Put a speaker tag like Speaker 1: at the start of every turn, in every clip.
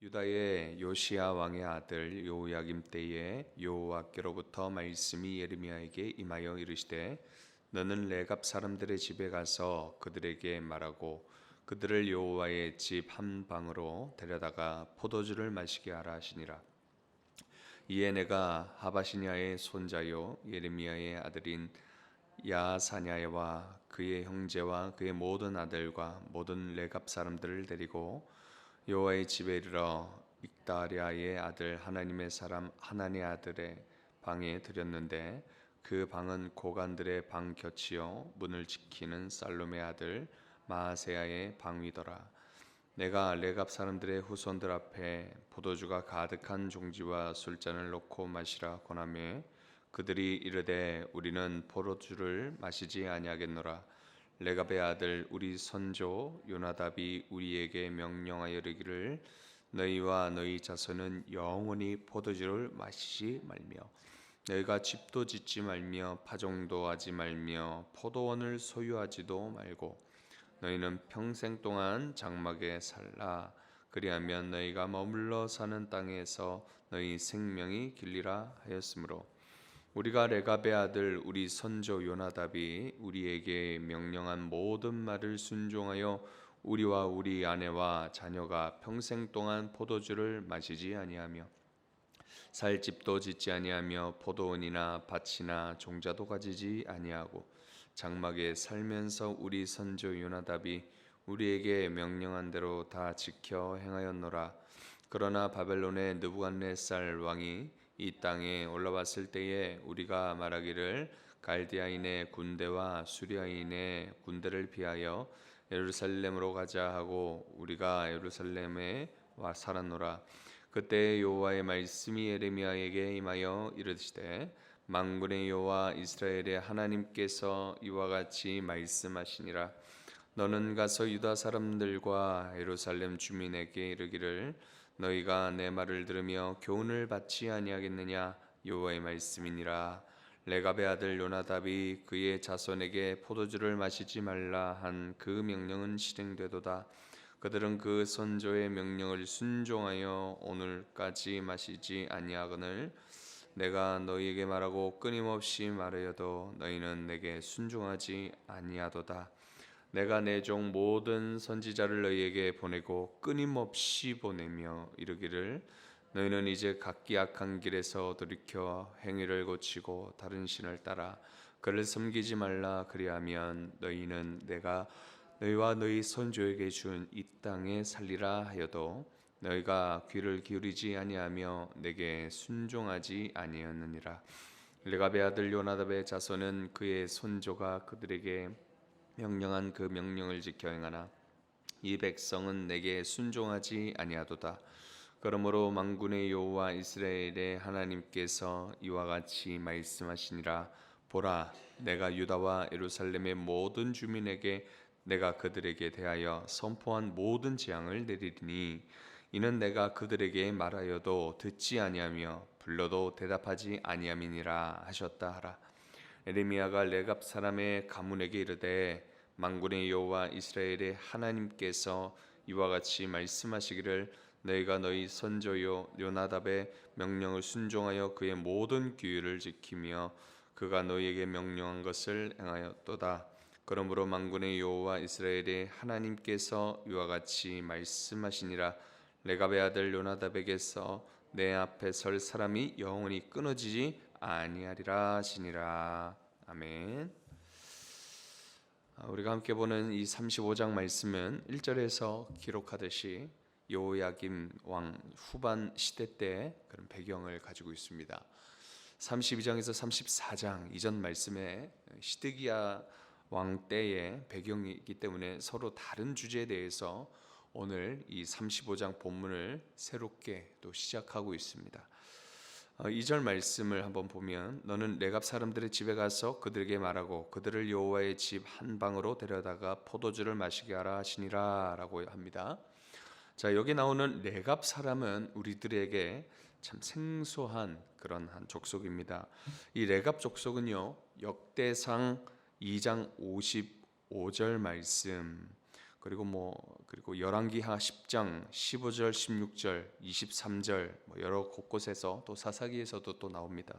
Speaker 1: 유다의 요시야 왕의 아들 요야김 때에 여호와께로부터 말씀이 예레미야에게 임하여 이르시되 너는 레갑 사람들의 집에 가서 그들에게 말하고 그들을 여호와의 집 한 방으로 데려다가 포도주를 마시게 하라 하시니라. 이에 내가 하바시냐의 손자요 예레미야의 아들인 야사냐와 그의 형제와 그의 모든 아들과 모든 레갑 사람들을 데리고 여호와의 집에 이르러 익다랴의 아들 하나님의 사람 하나니 아들의 방에 들였는데 그 방은 고관들의 방 곁이요 문을 지키는 살롬의 아들 마아세야의 방위더라. 내가 레갑 사람들의 후손들 앞에 포도주가 가득한 종지와 술잔을 놓고 마시라 권하매 그들이 이르되 우리는 포도주를 마시지 아니하겠노라. 레갑의 아들 우리 선조 요나답이 우리에게 명령하여 이르기를 너희와 너희 자손은 영원히 포도주를 마시지 말며 너희가 집도 짓지 말며 파종도 하지 말며 포도원을 소유하지도 말고 너희는 평생 동안 장막에 살라. 그리하면 너희가 머물러 사는 땅에서 너희 생명이 길리라 하였으므로 우리가 레갑의 아들 우리 선조 요나답이 우리에게 명령한 모든 말을 순종하여 우리와 우리 아내와 자녀가 평생 동안 포도주를 마시지 아니하며 살 집도 짓지 아니하며 포도원이나 밭이나 종자도 가지지 아니하고 장막에 살면서 우리 선조 요나답이 우리에게 명령한 대로 다 지켜 행하였노라. 그러나 바벨론의 느부갓네살 왕이 이 땅에 올라왔을 때에 우리가 말하기를 갈디아인의 군대와 수리아인의 군대를 피하여 예루살렘으로 가자 하고 우리가 예루살렘에 와 살았노라. 그때 여호와의 말씀이 예레미야에게 임하여 이르시되 만군의 여호와 이스라엘의 하나님께서 이와 같이 말씀하시니라. 너는 가서 유다 사람들과 예루살렘 주민에게 이르기를 너희가 내 말을 들으며 교훈을 받지 아니하겠느냐. 여호와의 말씀이니라. 레갑의 아들 요나답이 그의 자손에게 포도주를 마시지 말라 한 그 명령은 실행되도다. 그들은 그 선조의 명령을 순종하여 오늘까지 마시지 아니하거늘 내가 너희에게 말하고 끊임없이 말하여도 너희는 내게 순종하지 아니하도다. 내가 내 종 모든 선지자를 너희에게 보내고 끊임없이 보내며 이르기를 너희는 이제 각기 악한 길에서 돌이켜 행위를 고치고 다른 신을 따라 그를 섬기지 말라. 그리하면 너희는 내가 너희와 너희 선조에게 준 이 땅에 살리라 하여도 너희가 귀를 기울이지 아니하며 내게 순종하지 아니하느니라. 레갑의 아들 요나답의 자손은 그의 선조가 그들에게 명령한 그 명령을 지켜 행하나 이 백성은 내게 순종하지 아니하도다. 그러므로 만군의 여호와 이스라엘의 하나님께서 이와 같이 말씀하시니라. 보라, 내가 유다와 예루살렘의 모든 주민에게 내가 그들에게 대하여 선포한 모든 재앙을 내리리니 이는 내가 그들에게 말하여도 듣지 아니하며 불러도 대답하지 아니함이니라 하셨다 하라. 에레미야가 레갑 사람의 가문에게 이르되 만군의 여호와 이스라엘의 하나님께서 이와 같이 말씀하시기를 너희가 너희 선조요 요나답의 명령을 순종하여 그의 모든 규율을 지키며 그가 너희에게 명령한 것을 행하였도다. 그러므로 만군의 여호와 이스라엘의 하나님께서 이와 같이 말씀하시니라. 레갑의 아들 요나답에게서 내 앞에 설 사람이 영원히 끊어지지 아니하리라 하시니라. 아멘. 우리가 함께 보는 이 35장 말씀은 1절에서 기록하듯이 여호야김 왕 후반 시대 때 그런 배경을 가지고 있습니다. 32장에서 34장 이전 말씀에 시드기야 왕 때의 배경이기 때문에 서로 다른 주제에 대해서 오늘 이 35장 본문을 새롭게 또 시작하고 있습니다. 2절 말씀을 한번 보면 너는 레갑 사람들의 집에 가서 그들에게 말하고 그들을 여호와의 집 한 방으로 데려다가 포도주를 마시게 하라 하시니라 라고 합니다. 자, 여기 나오는 레갑 사람은 우리들에게 참 생소한 그런 한 족속입니다. 이 레갑 족속은요 역대상 2장 55절 말씀 그리고 열왕기하 10장 15절, 16절, 23절 여러 곳곳에서 또 사사기에서도 또 나옵니다.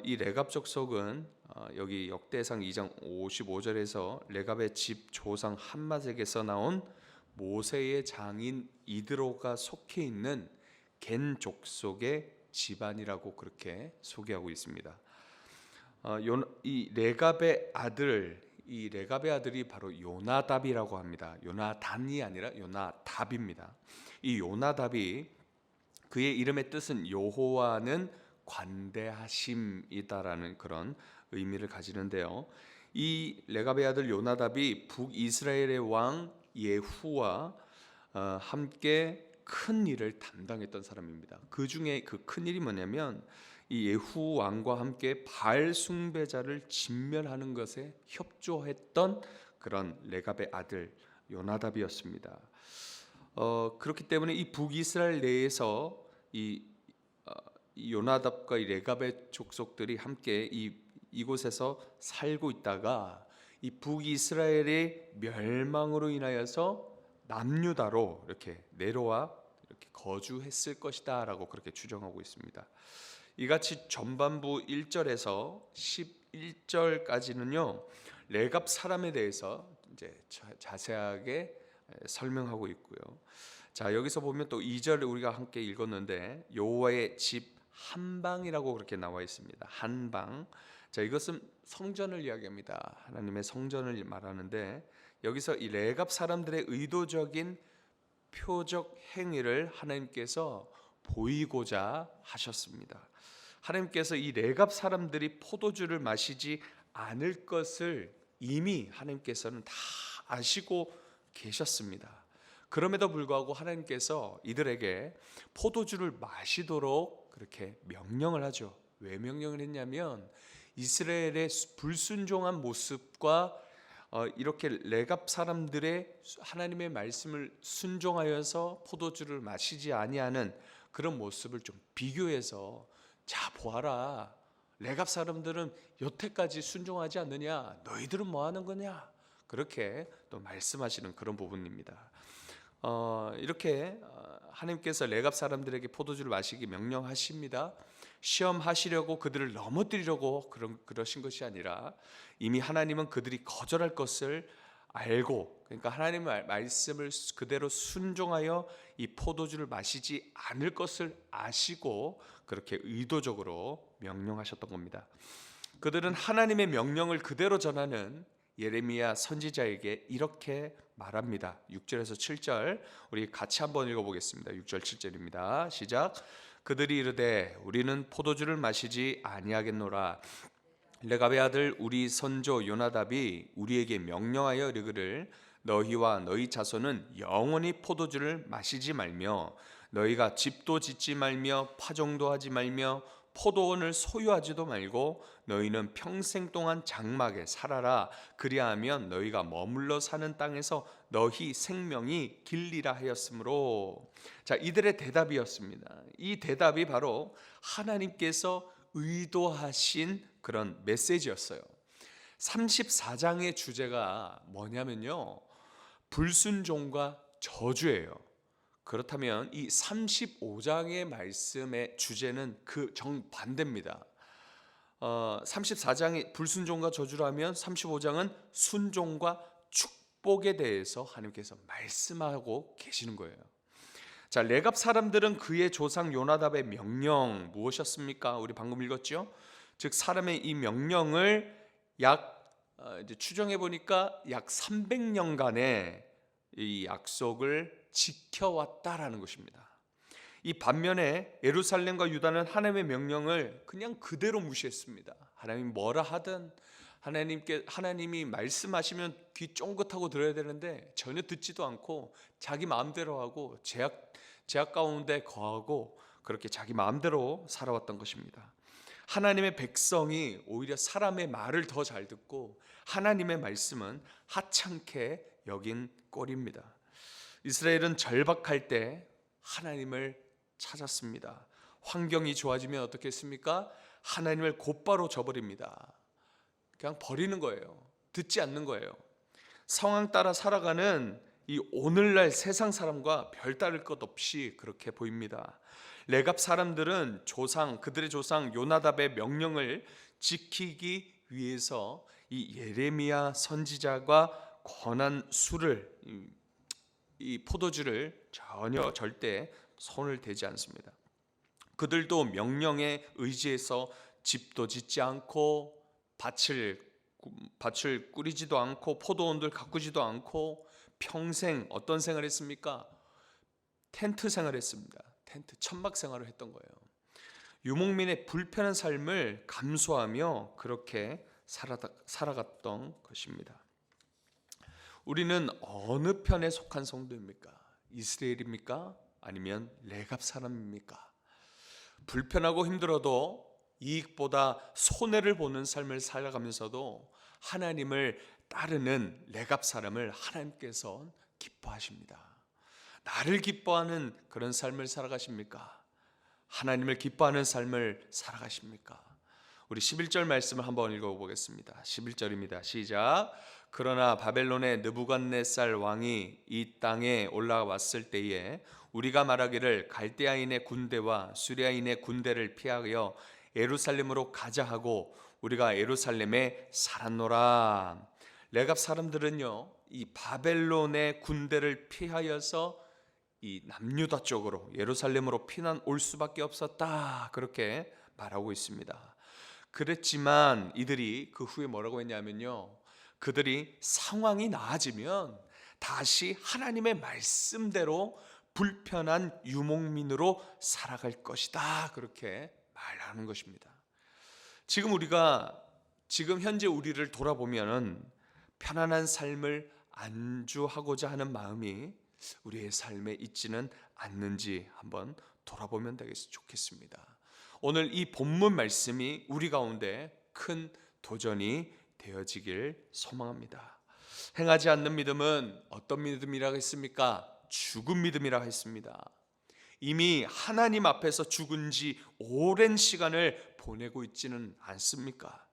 Speaker 1: 이 레갑 족속은 여기 역대상 2장 55절에서 레갑의 집 조상 함맛에게서 나온 모세의 장인 이드로가 속해 있는 겐 족속의 집안이라고 그렇게 소개하고 있습니다. 이 레갑의 아들이 바로 요나답이라고 합니다. 요나단이 아니라 요나답입니다. 이 요나답이 그의 이름의 뜻은 여호와는 관대하심이다라는 그런 의미를 가지는데요. 이 레갑의 아들 요나답이 북이스라엘의 왕 예후와 함께 큰 일을 담당했던 사람입니다. 그 중에 그 큰 일이 뭐냐면 이 예후 왕과 함께 바알 숭배자를 진멸하는 것에 협조했던 그런 레갑의 아들 요나답이었습니다. 그렇기 때문에 이 북이스라엘 내에서 이 요나답과 이 레갑의 족속들이 함께 이곳에서 살고 있다가 이 북이스라엘의 멸망으로 인하여서 남유다로 이렇게 내려와 이렇게 거주했을 것이다라고 그렇게 추정하고 있습니다. 이같이 전반부 1절에서 11절까지는요 레갑 사람에 대해서 이제 자세하게 설명하고 있고요. 자, 여기서 보면 또 2절 우리가 함께 읽었는데 여호와의 집 한방이라고 그렇게 나와 있습니다. 한방. 자, 이것은 성전을 이야기합니다. 하나님의 성전을 말하는데 여기서 이 레갑 사람들의 의도적인 표적 행위를 하나님께서 보이고자 하셨습니다. 하나님께서 이 레갑 사람들이 포도주를 마시지 않을 것을 이미 하나님께서는 다 아시고 계셨습니다. 그럼에도 불구하고 하나님께서 이들에게 포도주를 마시도록 그렇게 명령을 하죠. 왜 명령을 했냐면 이스라엘의 불순종한 모습과 이렇게 레갑 사람들의 하나님의 말씀을 순종하여서 포도주를 마시지 아니하는 그런 모습을 좀 비교해서 자 보아라, 레갑 사람들은 여태까지 순종하지 않느냐, 너희들은 뭐 하는 거냐, 그렇게 또 말씀하시는 그런 부분입니다. 이렇게 하나님께서 레갑 사람들에게 포도주를 마시기 명령하십니다. 시험하시려고 그들을 넘어뜨리려고 그러신 것이 아니라 이미 하나님은 그들이 거절할 것을 알고, 그러니까 하나님의 말씀을 그대로 순종하여 이 포도주를 마시지 않을 것을 아시고 그렇게 의도적으로 명령하셨던 겁니다. 그들은 하나님의 명령을 그대로 전하는 예레미야 선지자에게 이렇게 말합니다. 6절에서 7절 우리 같이 한번 읽어보겠습니다. 6절 7절입니다. 시작. 그들이 이르되 우리는 포도주를 마시지 아니하겠노라. 레갑의 아들 우리 선조 요나답이 우리에게 명령하여 이르기를 너희와 너희 자손은 영원히 포도주를 마시지 말며 너희가 집도 짓지 말며 파종도 하지 말며 포도원을 소유하지도 말고 너희는 평생 동안 장막에 살아라. 그리하면 너희가 머물러 사는 땅에서 너희 생명이 길리라 하였으므로. 자, 이들의 대답이었습니다. 이 대답이 바로 하나님께서 의도하신 그런 메시지였어요. 34장의 주제가 뭐냐면요, 불순종과 저주예요. 그렇다면 이 35장의 말씀의 주제는 그 정반대입니다. 34장이 불순종과 저주라면 35장은 순종과 축복에 대해서 하나님께서 말씀하고 계시는 거예요. 자, 레갑 사람들은 그의 조상 요나답의 명령 무엇이었습니까? 우리 방금 읽었죠? 즉 사람의 이 명령을 이제 추정해 보니까 약 300년간의 이 약속을 지켜왔다라는 것입니다. 이 반면에 예루살렘과 유다는 하나님의 명령을 그냥 그대로 무시했습니다. 하나님이 뭐라 하든 하나님이 말씀하시면 귀 쫑긋하고 들어야 되는데 전혀 듣지도 않고 자기 마음대로 하고 제약 가운데 거하고 그렇게 자기 마음대로 살아왔던 것입니다. 하나님의 백성이 오히려 사람의 말을 더 잘 듣고 하나님의 말씀은 하찮게 여긴 꼴입니다. 이스라엘은 절박할 때 하나님을 찾았습니다. 환경이 좋아지면 어떻게 했습니까? 하나님을 곧바로 저버립니다. 그냥 버리는 거예요. 듣지 않는 거예요. 상황 따라 살아가는 이 오늘날 세상 사람과 별다를 것 없이 그렇게 보입니다. 레갑 사람들은 그들의 조상 요나답의 명령을 지키기 위해서 이 예레미야 선지자가 권한 술을, 이 포도주를 절대 손을 대지 않습니다. 그들도 명령에 의지해서 집도 짓지 않고 밭을 꾸리지도 않고 포도원들 가꾸지도 않고 평생 어떤 생활을 했습니까? 텐트 생활했습니다. 텐트 천막 생활을 했던 거예요. 유목민의 불편한 삶을 감수하며 그렇게 살아갔던 것입니다. 우리는 어느 편에 속한 성도입니까? 이스라엘입니까? 아니면 레갑 사람입니까? 불편하고 힘들어도 이익보다 손해를 보는 삶을 살아가면서도 하나님을 따르는 레갑 사람을 하나님께서 기뻐하십니다. 나를 기뻐하는 그런 삶을 살아가십니까? 하나님을 기뻐하는 삶을 살아가십니까? 우리 11절 말씀을 한번 읽어보겠습니다. 11절입니다. 시작. 그러나 바벨론의 느부갓네살 왕이 이 땅에 올라왔을 때에 우리가 말하기를 갈대아인의 군대와 수리아인의 군대를 피하여 예루살렘으로 가자 하고 우리가 예루살렘에 살았노라. 레갑 사람들은요, 이 바벨론의 군대를 피하여서 이 남유다 쪽으로 예루살렘으로 피난 올 수밖에 없었다, 그렇게 말하고 있습니다. 그랬지만 이들이 그 후에 뭐라고 했냐면요, 그들이 상황이 나아지면 다시 하나님의 말씀대로 불편한 유목민으로 살아갈 것이다, 그렇게 말하는 것입니다. 지금 현재 우리를 돌아보면은 편안한 삶을 안주하고자 하는 마음이 우리의 삶에 있지는 않는지 한번 돌아보면 좋겠습니다. 오늘 이 본문 말씀이 우리 가운데 큰 도전이 되어지길 소망합니다. 행하지 않는 믿음은 어떤 믿음이라고 했습니까? 죽은 믿음이라고 했습니다. 이미 하나님 앞에서 죽은 지 오랜 시간을 보내고 있지는 않습니까?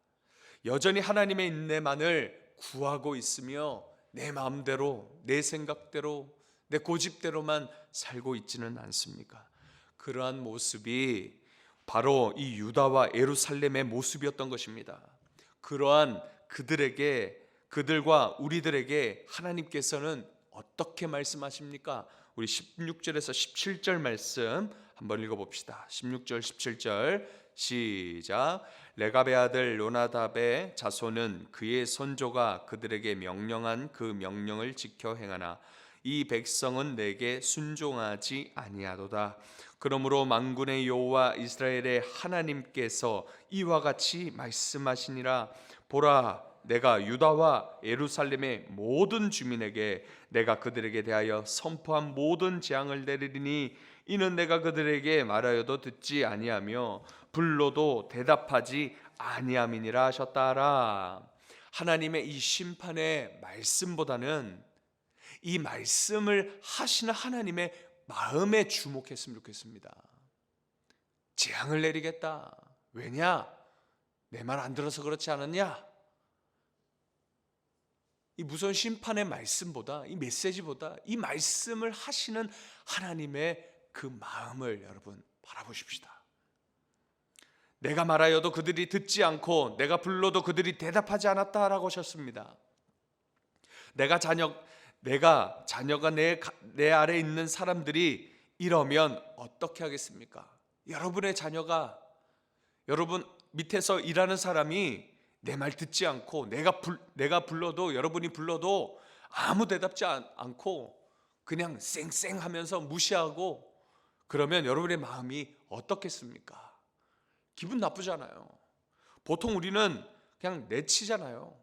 Speaker 1: 여전히 하나님의 인내만을 구하고 있으며 내 마음대로, 내 생각대로, 내 고집대로만 살고 있지는 않습니까? 그러한 모습이 바로 이 유다와 예루살렘의 모습이었던 것입니다. 그러한 그들과 우리들에게 하나님께서는 어떻게 말씀하십니까? 우리 16절에서 17절 말씀 한번 읽어봅시다. 16절 17절 시작. 레갑의 아들 요나답의 자손은 그의 선조가 그들에게 명령한 그 명령을 지켜 행하나 이 백성은 내게 순종하지 아니하도다. 그러므로 만군의 여호와 이스라엘의 하나님께서 이와 같이 말씀하시니라. 보라, 내가 유다와 예루살렘의 모든 주민에게 내가 그들에게 대하여 선포한 모든 재앙을 내리리니 이는 내가 그들에게 말하여도 듣지 아니하며 불러도 대답하지 아니함이니라 하셨다라. 하나님의 이 심판의 말씀보다는 이 말씀을 하시는 하나님의 마음에 주목했으면 좋겠습니다. 재앙을 내리겠다. 왜냐? 내 말 안 들어서 그렇지 않았냐? 이 무서운 심판의 말씀보다, 이 메시지보다 이 말씀을 하시는 하나님의 그 마음을 여러분 바라보십시다. 내가 말하여도 그들이 듣지 않고 내가 불러도 그들이 대답하지 않았다라고 하셨습니다. 내가 자녀가 내 아래에 있는 사람들이 이러면 어떻게 하겠습니까? 여러분의 자녀가, 여러분 밑에서 일하는 사람이 내 말 듣지 않고 내가 불러도, 여러분이 불러도 아무 대답지 않고 그냥 쌩쌩하면서 무시하고 그러면 여러분의 마음이 어떻겠습니까? 기분 나쁘잖아요. 보통 우리는 그냥 내치잖아요.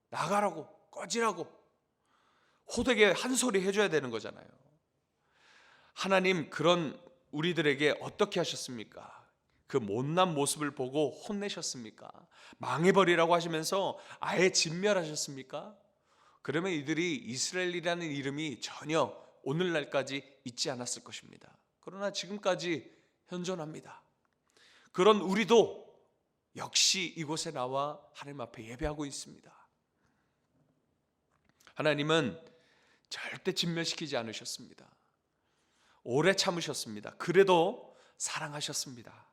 Speaker 1: 나가라고, 꺼지라고, 호되게 한 소리 해줘야 되는 거잖아요. 하나님 그런 우리들에게 어떻게 하셨습니까? 그 못난 모습을 보고 혼내셨습니까? 망해버리라고 하시면서 아예 진멸하셨습니까? 그러면 이들이 이스라엘이라는 이름이 전혀 오늘날까지 있지 않았을 것입니다. 그러나 지금까지 현존합니다. 그런 우리도 역시 이곳에 나와 하나님 앞에 예배하고 있습니다. 하나님은 절대 진멸시키지 않으셨습니다. 오래 참으셨습니다. 그래도 사랑하셨습니다.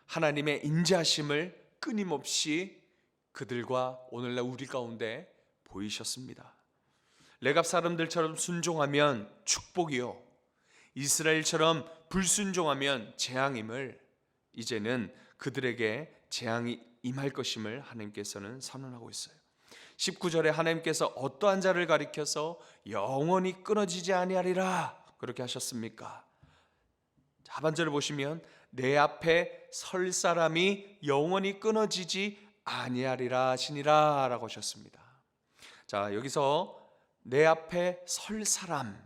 Speaker 1: 하나님의 인자하심을 끊임없이 그들과 오늘날 우리 가운데 보이셨습니다. 레갑 사람들처럼 순종하면 축복이요, 이스라엘처럼 불순종하면 재앙임을, 이제는 그들에게 재앙이 임할 것임을 하나님께서는 선언하고 있어요. 19절에 하나님께서 어떠한 자를 가리켜서 영원히 끊어지지 아니하리라 그렇게 하셨습니까? 하반절을 보시면 내 앞에 설 사람이 영원히 끊어지지 아니하리라 하시니라 라고 하셨습니다. 자, 여기서 내 앞에 설 사람,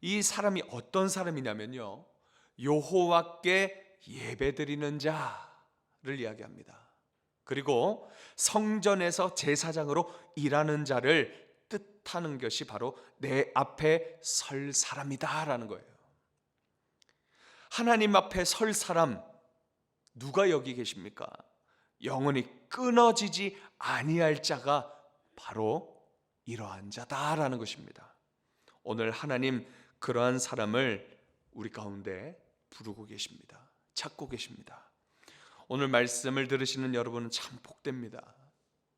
Speaker 1: 이 사람이 어떤 사람이냐면요, 여호와께 예배드리는 자를 이야기합니다. 그리고 성전에서 제사장으로 일하는 자를 뜻하는 것이 바로 내 앞에 설 사람이다 라는 거예요. 하나님 앞에 설 사람, 누가 여기 계십니까? 영원히 끊어지지 아니할 자가 바로 이러한 자다라는 것입니다. 오늘 하나님 그러한 사람을 우리 가운데 부르고 계십니다. 찾고 계십니다. 오늘 말씀을 들으시는 여러분은 참 복됩니다.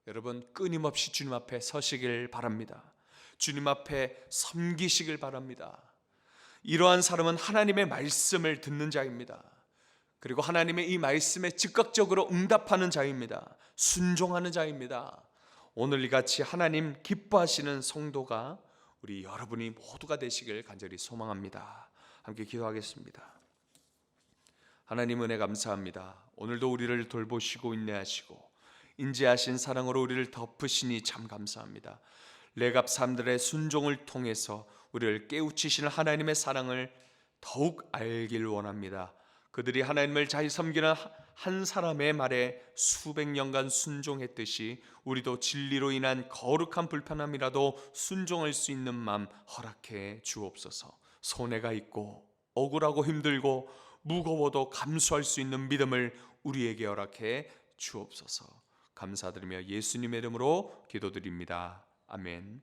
Speaker 1: 여러분 끊임없이 주님 앞에 서시길 바랍니다. 주님 앞에 섬기시길 바랍니다. 이러한 사람은 하나님의 말씀을 듣는 자입니다. 그리고 하나님의 이 말씀에 즉각적으로 응답하는 자입니다. 순종하는 자입니다. 오늘 이같이 하나님 기뻐하시는 성도가 우리 여러분이 모두가 되시길 간절히 소망합니다. 함께 기도하겠습니다. 하나님 은혜 감사합니다. 오늘도 우리를 돌보시고 인내하시고 인자하신 사랑으로 우리를 덮으시니 참 감사합니다. 레갑 사람들의 순종을 통해서 우리를 깨우치시는 하나님의 사랑을 더욱 알길 원합니다. 그들이 하나님을 잘 섬기는 한 사람의 말에 수백 년간 순종했듯이 우리도 진리로 인한 거룩한 불편함이라도 순종할 수 있는 마음 허락해 주옵소서. 손해가 있고 억울하고 힘들고 무거워도 감수할 수 있는 믿음을 우리에게 허락해 주옵소서. 감사드리며 예수님의 이름으로 기도드립니다. 아멘.